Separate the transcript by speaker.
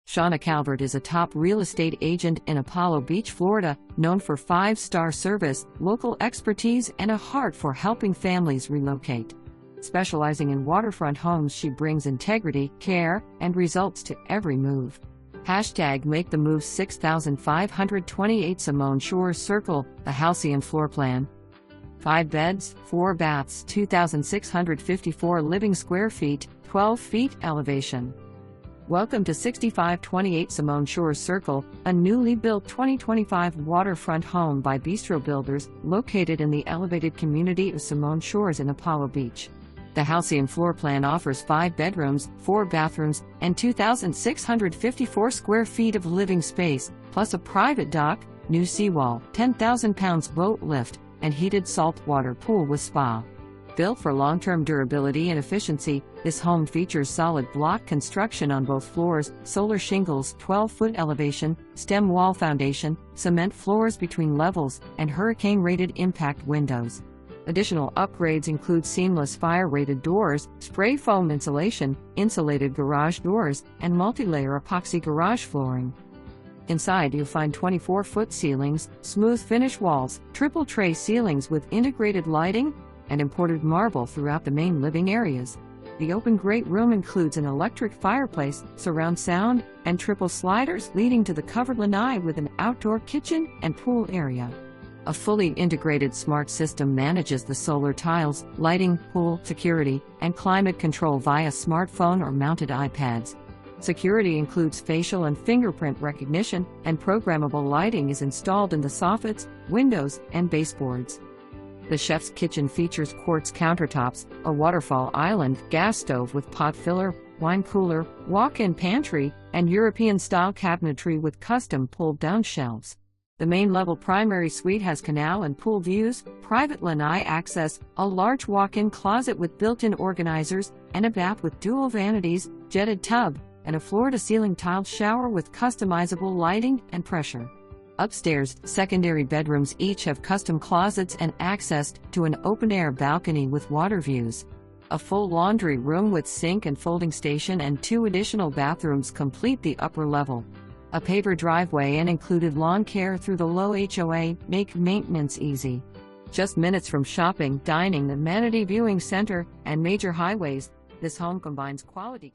Speaker 1: Shawna Calvert is a top real estate agent in Apollo Beach, Florida, known for 5-star service, local expertise, and a heart for helping families relocate. Specializing in waterfront homes, she brings integrity, care, and results to every move. #Make the Move 6528 Simone Shores Circle, the Halcyon Floorplan. 5 beds, 4 baths, 2,654 living square feet, 12 feet elevation. Welcome to 6528 Simone Shores Circle, a newly built 2025 waterfront home by Bistro Builders, located in the elevated community of Simone Shores in Apollo Beach. The Halcyon floor plan offers 5 bedrooms, 4 bathrooms, and 2,654 square feet of living space, plus a private dock, new seawall, 10,000 pounds boat lift, and heated saltwater pool with spa. Built for long-term durability and efficiency, this home features solid block construction on both floors, solar shingles, 12-foot elevation, stem wall foundation, cement floors between levels, and hurricane-rated impact windows. Additional upgrades include seamless fire-rated doors, spray foam insulation, insulated garage doors, and multi-layer epoxy garage flooring. Inside you'll find 24-foot ceilings, smooth finish walls, triple tray ceilings with integrated lighting, and imported marble throughout the main living areas. The open great room includes an electric fireplace, surround sound, and triple sliders leading to the covered lanai with an outdoor kitchen and pool area. A fully integrated smart system manages the solar tiles, lighting, pool, security, and climate control via smartphone or mounted iPads. Security includes facial and fingerprint recognition, and programmable lighting is installed in the soffits, windows, and baseboards. The chef's kitchen features quartz countertops, a waterfall island, gas stove with pot filler, wine cooler, walk-in pantry, and European-style cabinetry with custom pulled-down shelves. The main-level primary suite has canal and pool views, private lanai access, a large walk-in closet with built-in organizers, and a bath with dual vanities, jetted tub, and a floor-to-ceiling tiled shower with customizable lighting and pressure. Upstairs, secondary bedrooms each have custom closets and access to an open-air balcony with water views. A full laundry room with sink and folding station and 2 additional bathrooms complete the upper level. A paver driveway and included lawn care through the low HOA make maintenance easy. Just minutes from shopping, dining, amenity viewing center, and major highways, this home combines quality